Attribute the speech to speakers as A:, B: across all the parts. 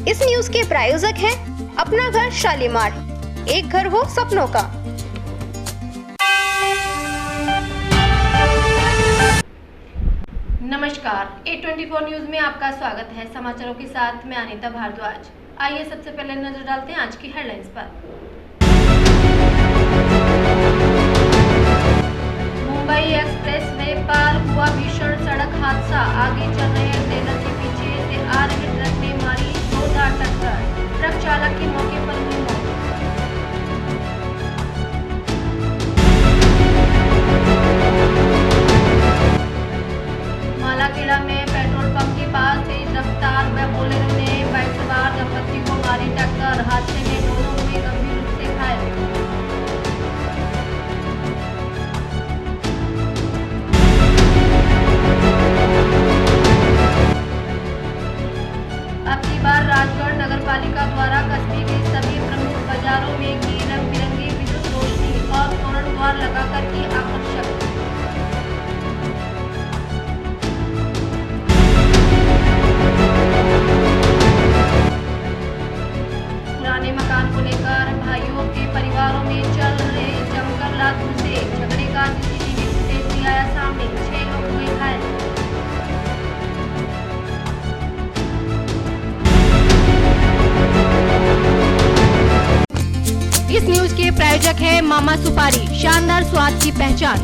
A: इस न्यूज के प्रायोजक हैं अपना घर शालीमार, एक घर हो सपनों का।
B: नमस्कार, A24 न्यूज में आपका स्वागत है। समाचारों के साथ मैं अनीता भारद्वाज। आइए सबसे पहले नजर डालते हैं आज की हेडलाइंस पर। मुंबई एक्सप्रेस वे पार हुआ भीषण सड़क हादसा। आगे चल रहे ट्रेलर के पीछे से आ रहे ट्रक ने मारी जोरदार टक्कर। ट्रक चालक की मौके पर हुई मौत। मालाखेड़ा में पेट्रोल पंप के पास तेज रफ्तार व बोलेरो ने बाइक सवार दंपति को मारी टक्कर। हादसे में दोनों हुए गंभीर रूप से घायल। अब की बार राजगढ़ नगरपालिका द्वारा कस्बे के सभी प्रमुख बाजारों में की रंग बिरंगी विद्युत रोशनी और तोरण द्वार लगाकर की आकर्षक। पुराने मकान को लेकर भाइयों के परिवारों में चल रहे जमकर लात-घूंसे। झगड़े का सीसीटीवी फुटेज भी आया सामने। 6 लोग हुए घायल। इस न्यूज के प्रायोजक है मामा सुपारी, शानदार स्वाद की पहचान।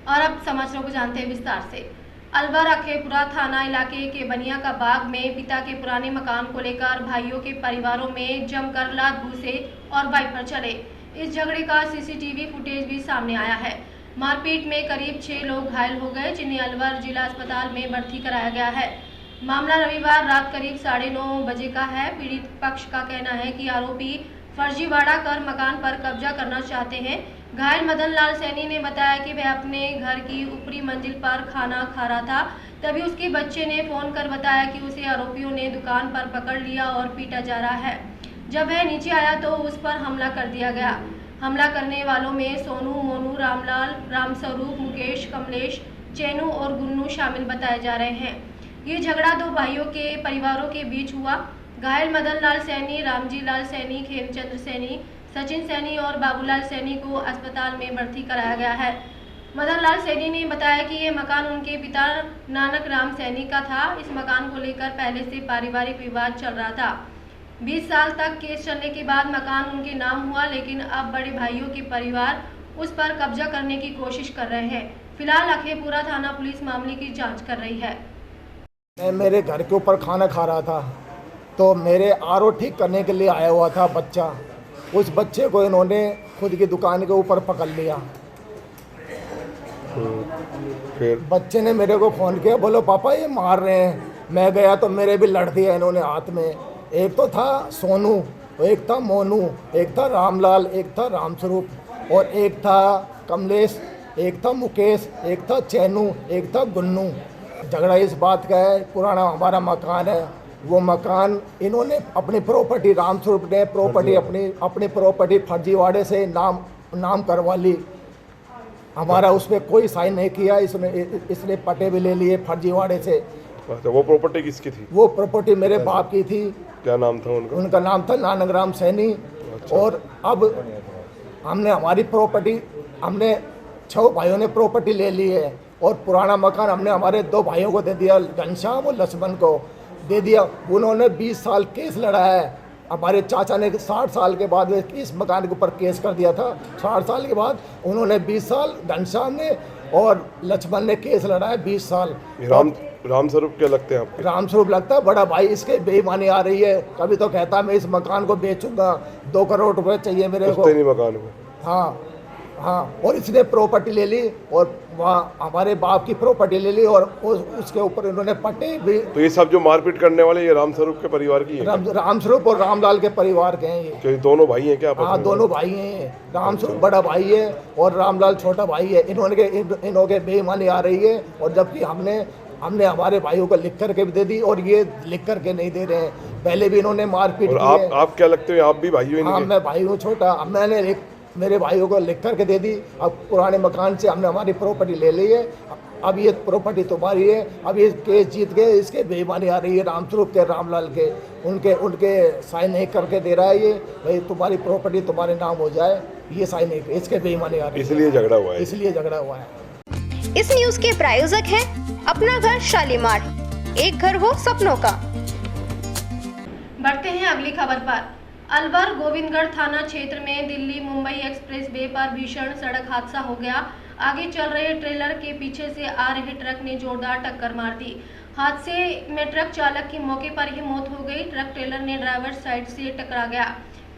B: और अब समाचारों को जानते हैं विस्तार से। अलवर अखेपुरा थाना इलाके के बनिया का बाग में पिता के पुराने मकान को लेकर भाइयों के परिवारों में जमकर लात-घूंसे और वाइपर चले। इस झगड़े का सीसीटीवी फुटेज भी सामने आया है। मारपीट में करीब 6 लोग घायल हो गए, जिन्हें अलवर जिला अस्पताल में भर्ती कराया गया है। मामला रविवार रात करीब 9:30 बजे का है। पीड़ित पक्ष का कहना है कि आरोपी फर्जीवाड़ा कर मकान पर कब्जा करना चाहते हैं। घायल मदन लाल सैनी ने बताया कि वह अपने घर की ऊपरी मंजिल पर खाना खा रहा था, तभी उसके बच्चे ने फोन कर बताया कि उसे आरोपियों ने दुकान पर पकड़ लिया और पीटा जा रहा है। जब वह नीचे आया तो उस पर हमला कर दिया गया। हमला करने वालों में सोनू, मोनू, रामलाल, रामस्वरूप, मुकेश, कमलेश, चैनू और गुन्नू शामिल बताए जा रहे हैं। ये झगड़ा 2 भाइयों के परिवारों के बीच हुआ। घायल मदन लाल सैनी, रामजी लाल सैनी, खेमचंद्र सैनी, सचिन सैनी और बाबूलाल सैनी को अस्पताल में भर्ती कराया गया है। मदन लाल सैनी ने बताया कि ये मकान उनके पिता नानक राम सैनी का था। इस मकान को लेकर पहले से पारिवारिक विवाद चल रहा था। 20 साल तक केस चलने के बाद मकान उनके नाम हुआ, लेकिन अब बड़े भाइयों के परिवार उस पर कब्जा करने की कोशिश कर रहे हैं। फिलहाल अखेपुरा थाना पुलिस मामले की जाँच कर रही है।
C: मैं मेरे घर के ऊपर खाना खा रहा था तो मेरे आरओ ठीक करने के लिए आया हुआ था बच्चा। उस बच्चे को इन्होंने खुद की दुकान के ऊपर पकड़ लिया। फिर बच्चे ने मेरे को फ़ोन किया, बोलो पापा ये मार रहे हैं। मैं गया तो मेरे भी लड़ दिया इन्होंने हाथ में। एक तो था सोनू, एक था मोनू, एक था रामलाल, एक था रामस्वरूप और एक था कमलेश, एक था मुकेश, एक था चैनू, एक था गुन्नू। झगड़ा इस बात का है, पुराना हमारा मकान है, वो मकान इन्होंने अपनी प्रॉपर्टी, रामस्वरूप ने प्रॉपर्टी अपनी प्रॉपर्टी फर्जीवाड़े से नाम करवा ली। हमारा उस पर कोई साइन नहीं किया। इसने पट्टे भी ले लिए फर्जीवाड़े से।
D: तो वो प्रॉपर्टी किसकी थी?
C: वो प्रॉपर्टी मेरे बाप की थी।
D: क्या नाम था उनका?
C: उनका नाम था नानक राम सैनी। अच्छा। और अब हमने हमारी प्रॉपर्टी, हमने 6 भाइयों ने प्रॉपर्टी ले ली है और पुराना मकान हमने हमारे 2 भाइयों को दे दिया, घनश्याम और लक्ष्मण को दे दिया। उन्होंने 20 साल केस लड़ा है। हमारे चाचा ने 60 साल के बाद इस मकान के ऊपर केस कर दिया था। 60 साल के बाद उन्होंने 20 साल, घनश्याम ने और लक्ष्मण ने केस लड़ा है 20 साल।
D: रामस्वरूप क्या लगते हैं आपके?
C: रामस्वरूप लगता है बड़ा भाई। इसके बेईमानी आ रही है। कभी तो कहता है मैं इस मकान को बेचूंगा, 2 करोड़ रुपए चाहिए मेरे को।
D: मकान को?
C: हाँ, और इसने प्रॉपर्टी ले ली और वहाँ हमारे बाप की प्रॉपर्टी ले ली और उसके ऊपर इन्होंने पट्टे भी।
D: तो ये सब जो मारपीट करने वाले ये रामस्वरूप के परिवार की है?
C: रामस्वरूप और रामलाल के परिवार के हैं ये।
D: क्या दोनों भाई हैं क्या?
C: हाँ, दोनों भाई हैं। रामस्वरूप बड़ा भाई है और रामलाल छोटा भाई है। इन्होंने बेईमानी आ रही है और जबकि हमने हमारे भाइयों को लिख करके भी दे दी और ये लिख करके नहीं दे रहे हैं। पहले भी इन्होंने मारपीट की है।
D: आप क्या लगते हो, आप भी भाई हो?
C: हाँ, मैं भाई हूँ छोटा। मैंने मेरे भाइयों को लिख करके दे दी। अब पुराने मकान से हमने हमारी प्रॉपर्टी ले ली है अब ये प्रॉपर्टी तुम्हारी है, अब ये केस जीत गए, इसके बेईमानी आ रही है रामस्वरूप के, रामलाल के, उनके साइन नहीं करके दे रहा है ये, भाई तुम्हारी प्रॉपर्टी तुम्हारे नाम हो जाए, ये साइन नहीं, इसके बेईमानी आ रही है,
D: इसलिए झगड़ा हुआ है।
C: इसलिए झगड़ा हुआ है।
A: इस न्यूज के प्रायोजक हैं अपना घर शालीमार, एक घर हो सपनों का।
B: बढ़ते हैं अगली खबर पर। अलवर गोविंदगढ़ थाना क्षेत्र में दिल्ली मुंबई एक्सप्रेस वे पर भीषण सड़क हादसा हो गया। आगे चल रहे ट्रेलर के पीछे से आ रहे ट्रक ने जोरदार टक्कर मार दी। हादसे में ट्रक चालक की मौके पर ही मौत हो गई। ट्रक ट्रेलर ने ड्राइवर साइड से टकरा गया।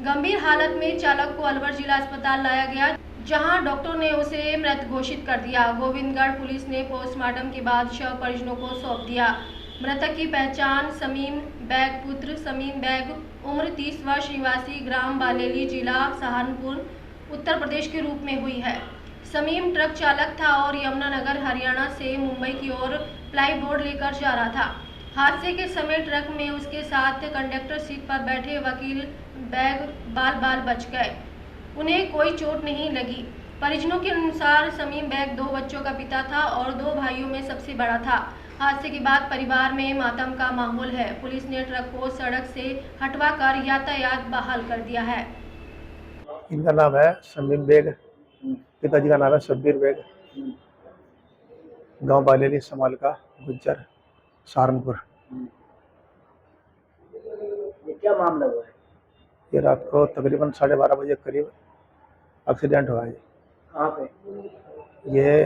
B: गंभीर हालत में चालक को अलवर जिला अस्पताल लाया गया, जहां डॉक्टर ने उसे मृत घोषित कर दिया। गोविंदगढ़ पुलिस ने पोस्टमार्टम के बाद शव परिजनों को सौंप दिया। मृतक की पहचान समीम बैग पुत्र समीम बैग उम्र 30 वर्ष निवासी ग्राम बालेली जिला सहारनपुर उत्तर प्रदेश के रूप में हुई है। समीम ट्रक चालक था और यमुनानगर हरियाणा से मुंबई की ओर प्लाईबोर्ड लेकर जा रहा था। हादसे के समय ट्रक में उसके साथ कंडक्टर सीट पर बैठे वकील बैग बाल बच गए, उन्हें कोई चोट नहीं लगी। परिजनों के अनुसार समीम बैग 2 बच्चों का पिता था और 2 भाइयों में सबसे बड़ा था। हादसे के बाद परिवार में मातम का माहौल है। पुलिस ने ट्रक को सड़क से हटवाकर यातायात बहाल कर दिया है।
E: इनका नाम है समीम बेग, पिताजी का नाम है शब्बीर बेग, गांव बालेली समाल का गुज्जर सहारनपुर।
F: ये क्या मामला हुआ है?
E: ये रात को तकरीबन 12:30 बजे करीब एक्सीडेंट हुआ है।
F: कहाँ पे?
E: ये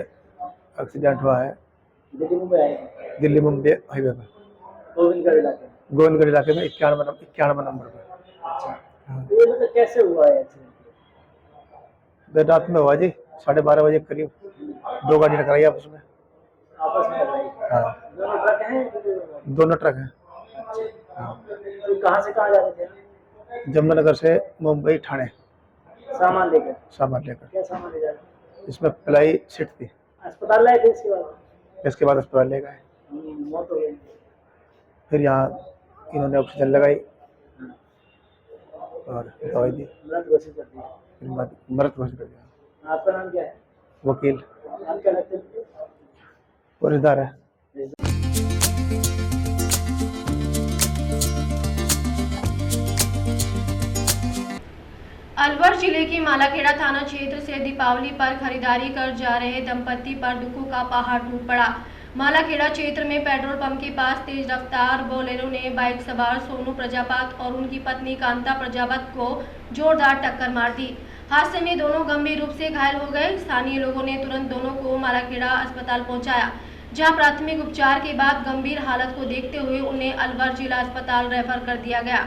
E: एक्सीडेंट हुआ है
F: दिल्ली मुंबई आए हैं?
E: दिल्ली मुंबई हाईवे पर,
F: गोविंदगढ़ इलाके में।
E: गोविंदगढ़ इलाके में 91 नंबर पर।
F: अच्छा, तो ये मतलब कैसे हुआ है एक्सीडेंट?
E: देर रात में हुआ जी, 12:30 बजे करीब 2 गाड़ी टकराई आपस में।
F: आपस में लड़ाई?
E: हाँ,
F: दोनों ट्रक हैं?
E: दोनों ट्रक हैं।
F: अच्छा,
E: हाँ,
F: तो कहाँ से कहाँ जा रहे थे?
E: जमुनानगर से मुंबई ठाणे
F: सामान लेकर?
E: सामान लेकर।
F: क्या सामान ले जा रहे थे?
E: इसमें प्लाई सीट थी।
F: अस्पताल लाए थे इसके बाद?
E: इसके बाद अस्पताल ले गए।
F: मौत हो गई?
E: फिर यहाँ इन्होंने ऑक्सीजन लगाई और दवाई दी,
F: मृत घोषित कर दिया।
E: फिर मृत घोषित कर दिया।
F: आपका नाम क्या है?
E: वकील
F: आप क्या लगते हैं?
E: फौजदार है।
B: अलवर जिले के मालाखेड़ा थाना क्षेत्र से दीपावली पर खरीदारी कर जा रहे दंपति पर दुखों का पहाड़ टूट पड़ा। मालाखेड़ा क्षेत्र में पेट्रोल पंप के पास तेज रफ्तार बोलेरो ने बाइक सवार सोनू प्रजापत और उनकी पत्नी कांता प्रजापत को जोरदार टक्कर मार दी। हादसे में दोनों गंभीर रूप से घायल हो गए। स्थानीय लोगों ने तुरंत दोनों को मालाखेड़ा अस्पताल पहुंचाया, जहां प्राथमिक उपचार के बाद गंभीर हालत को देखते हुए उन्हें अलवर जिला अस्पताल रेफर कर दिया गया।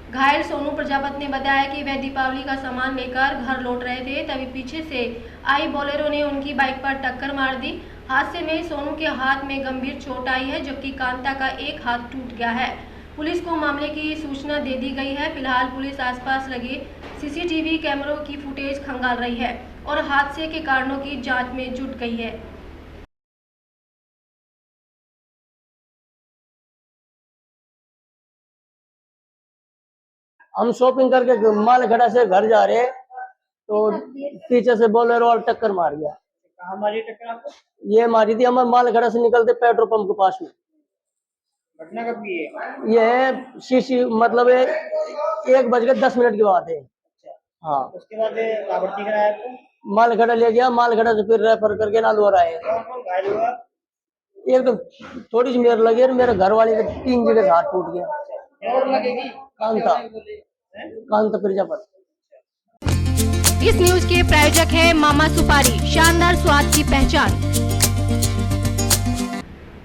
B: घायल सोनू प्रजापत ने बताया कि वह दीपावली का सामान लेकर घर लौट रहे थे, तभी पीछे से आई बोलेरो ने उनकी बाइक पर टक्कर मार दी। हादसे में सोनू के हाथ में गंभीर चोट आई है, जबकि कांता का एक हाथ टूट गया है। पुलिस को मामले की सूचना दे दी गई है। फिलहाल पुलिस आसपास लगे सीसीटीवी कैमरों की फुटेज खंगाल रही है और हादसे के कारणों की जांच में जुट गई है।
F: हम शॉपिंग करके मालखेड़ा से घर जा रहे तो पीछे से बोलेरो और टक्कर मार गया। कहाँ मारी टक्कर आपको? ये मारी थी हमें मालखेड़ा से निकलते पेट्रोल पंप के पास में। घटना कब की है? ये शीशी मतलब 1:10 की बात है। हाँ, उसके बाद लाभार्थी कराया आपको? मालखेड़ा ले गया, मालखेड़ा से फिर रेफर करके नालवर आए। घायल हुआ? एक तो थोड़ी सी मेरे लगी, मेरे घर वाले के 3 जगह से हाथ टूट गया। और लगेगी? कांता प्रजापत।
A: इस न्यूज के प्रायोजक है मामा सुपारी, शानदार स्वाद की पहचान।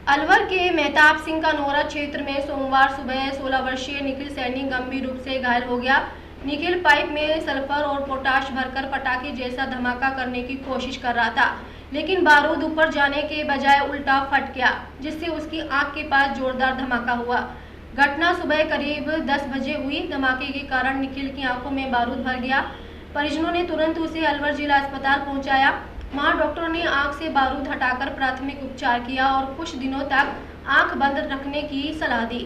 B: अलवर के मेहताब सिंह का नोरा क्षेत्र में सोमवार सुबह 16 वर्षीय निखिल सैनी गंभीर रूप से घायल हो गया। निखिल पाइप में सल्फर और पोटाश भरकर पटाखे जैसा धमाका करने की कोशिश कर रहा था, लेकिन बारूद ऊपर जाने के बजाय उल्टा फट गया, जिससे उसकी आंख के पास जोरदार धमाका हुआ। घटना सुबह करीब 10 बजे हुई। धमाके के कारण निखिल की आंखों में बारूद भर गया। परिजनों ने तुरंत उसे अलवर जिला अस्पताल पहुंचाया। वहां डॉक्टरों ने आंख से बारूद हटाकर प्राथमिक उपचार किया और कुछ दिनों तक आंख बंद रखने की सलाह दी।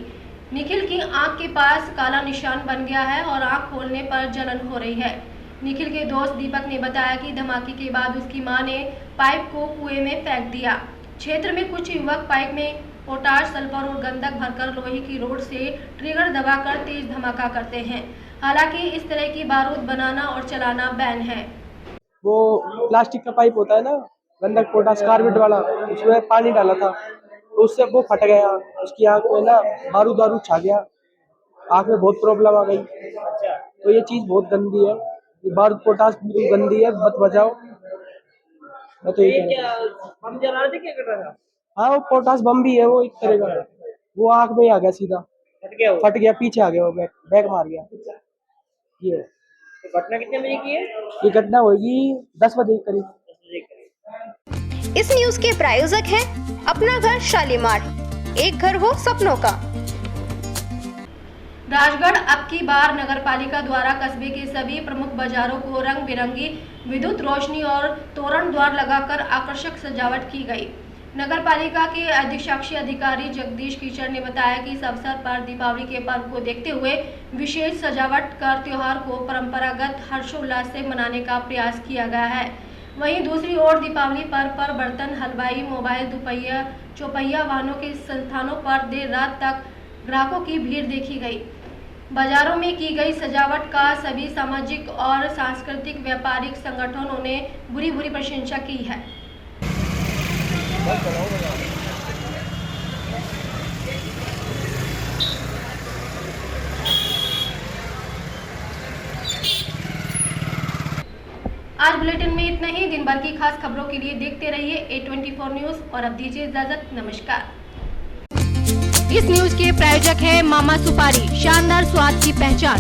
B: निखिल की आंख के पास काला निशान बन गया है और आंख खोलने पर जलन हो रही है। निखिल के दोस्त दीपक ने बताया कि धमाके के बाद उसकी मां ने पाइप को कुएं में फेंक दिया। क्षेत्र में कुछ युवक पाइप में पोटाश, सल्फर और गंधक भरकर लोहे की रोड से ट्रिगर दबाकर तेज धमाका करते हैं। हालांकि इस तरह की बारूद बनाना और चलाना बैन है।
G: वो प्लास्टिक का पाइप होता है ना, गंधक पोटाश कार्बेट वाला, उसमें पानी डाला था तो उससे वो फट गया। उसकी आंख में ना बारूद बारूद छा गया, आंख में बहुत प्रॉब्लम आ गई। तो ये चीज बहुत गंदी है, ये बारूद पोटाश बिल्कुल गंदी है, मत बजाओ। मैं तो ये हम जला रहे थे, क्या कर रहा था? हाँ, वो पोटाश बम भी है, वो एक तरह का। वो आंख में ही आ गया, सीधा फट गया, पीछे आ गया, वो बैक मार गया। ये घटना कितने बजे की है? ये घटना होगी 10 बजे करीब।
A: इस न्यूज के प्रायोजक हैं अपना घर शालीमार, एक घर हो सपनों का।
B: राजगढ़ अब की बार नगरपालिका द्वारा कस्बे के सभी प्रमुख बाजारों को रंग बिरंगी विद्युत रोशनी और तोरण द्वार लगाकर आकर्षक सजावट की गई। नगरपालिका के अधिशासी अधिकारी जगदीश कीचड़ ने बताया कि इस अवसर पर दीपावली के पर्व को देखते हुए विशेष सजावट कर त्योहार को परंपरागत हर्षोल्लास से मनाने का प्रयास किया गया है। वहीं दूसरी ओर दीपावली पर्व पर बर्तन, हलवाई, मोबाइल, दुपहिया, चौपहिया वाहनों के संस्थानों पर देर रात तक ग्राहकों की भीड़ देखी गई। बाजारों में की गई सजावट का सभी सामाजिक और सांस्कृतिक व्यापारिक संगठनों ने बुरी प्रशंसा की है। आज बुलेटिन में इतना ही। दिन भर की खास खबरों के लिए देखते रहिए A24 न्यूज और अब दीजिए इजाजत। नमस्कार।
A: इस न्यूज के प्रायोजक है मामा सुपारी, शानदार स्वाद की पहचान।